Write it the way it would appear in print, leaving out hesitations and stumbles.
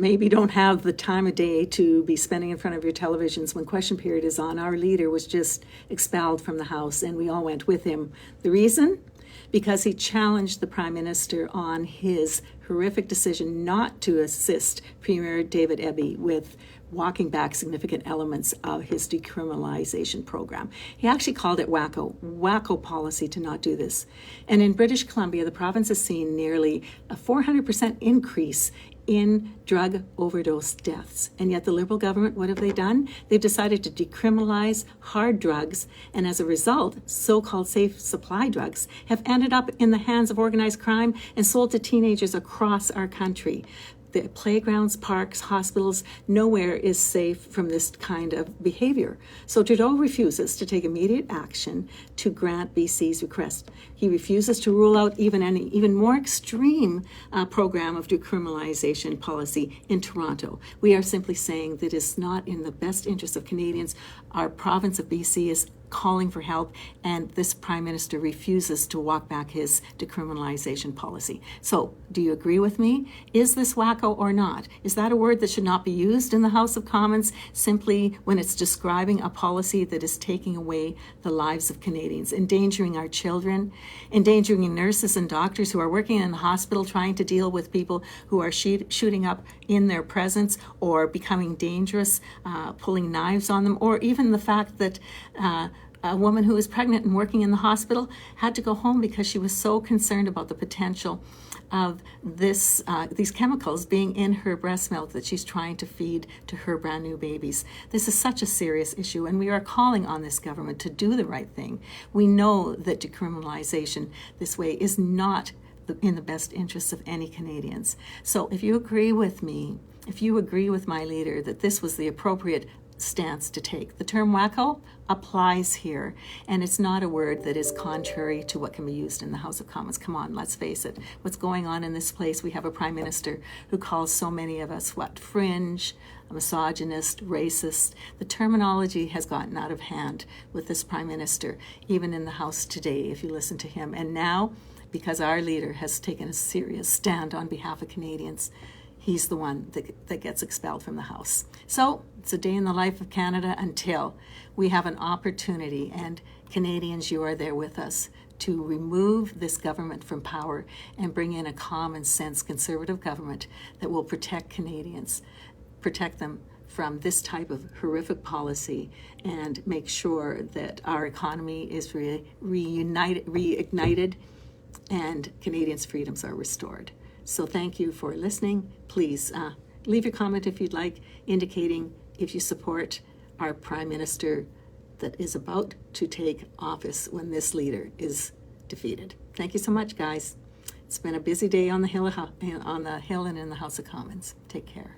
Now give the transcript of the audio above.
maybe don't have the time of day to be spending in front of your televisions when question period is on. Our leader was just expelled from the House, and we all went with him. The reason? Because he challenged the Prime Minister on his horrific decision not to assist Premier David Eby with walking back significant elements of his decriminalization program. He actually called it WACKO policy to not do this. And in British Columbia, the province has seen nearly a 400% increase in drug overdose deaths. And yet the Liberal government, what have they done? They've decided to decriminalize hard drugs, and as a result, so-called safe supply drugs have ended up in the hands of organized crime and sold to teenagers across our country. The playgrounds, parks, hospitals, nowhere is safe from this kind of behavior. So Trudeau refuses to take immediate action to grant BC's request. He refuses to rule out even more extreme program of decriminalization policy in Toronto. We are simply saying that it's not in the best interest of Canadians. Our province of BC is calling for help, and this Prime Minister refuses to walk back his decriminalization policy. So, do you agree with me? Is this WACKO or not? Is that a word that should not be used in the House of Commons simply when it's describing a policy that is taking away the lives of Canadians, endangering our children, endangering nurses and doctors who are working in the hospital trying to deal with people who are shooting up in their presence or becoming dangerous, pulling knives on them, or even the fact that a woman who was pregnant and working in the hospital had to go home because she was so concerned about the potential of these chemicals being in her breast milk that she's trying to feed to her brand new babies. This is such a serious issue, and we are calling on this government to do the right thing. We know that decriminalization this way is not in the best interests of any Canadians. So if you agree with me, if you agree with my leader that this was the appropriate stance to take. The term WACKO applies here, and it's not a word that is contrary to what can be used in the House of Commons. Come on, let's face it. What's going on in this place? We have a Prime Minister who calls so many of us, fringe, a misogynist, racist. The terminology has gotten out of hand with this Prime Minister, even in the House today, if you listen to him. And now, because our leader has taken a serious stand on behalf of Canadians, he's the one that gets expelled from the House. So it's a day in the life of Canada until we have an opportunity, and Canadians, you are there with us, to remove this government from power and bring in a common sense conservative government that will protect Canadians, protect them from this type of horrific policy, and make sure that our economy is reignited and Canadians' freedoms are restored. So thank you for listening. Please leave your comment if you'd like, indicating if you support our Prime Minister that is about to take office when this leader is defeated. Thank you so much, guys. It's been a busy day on the Hill and in the House of Commons. Take care.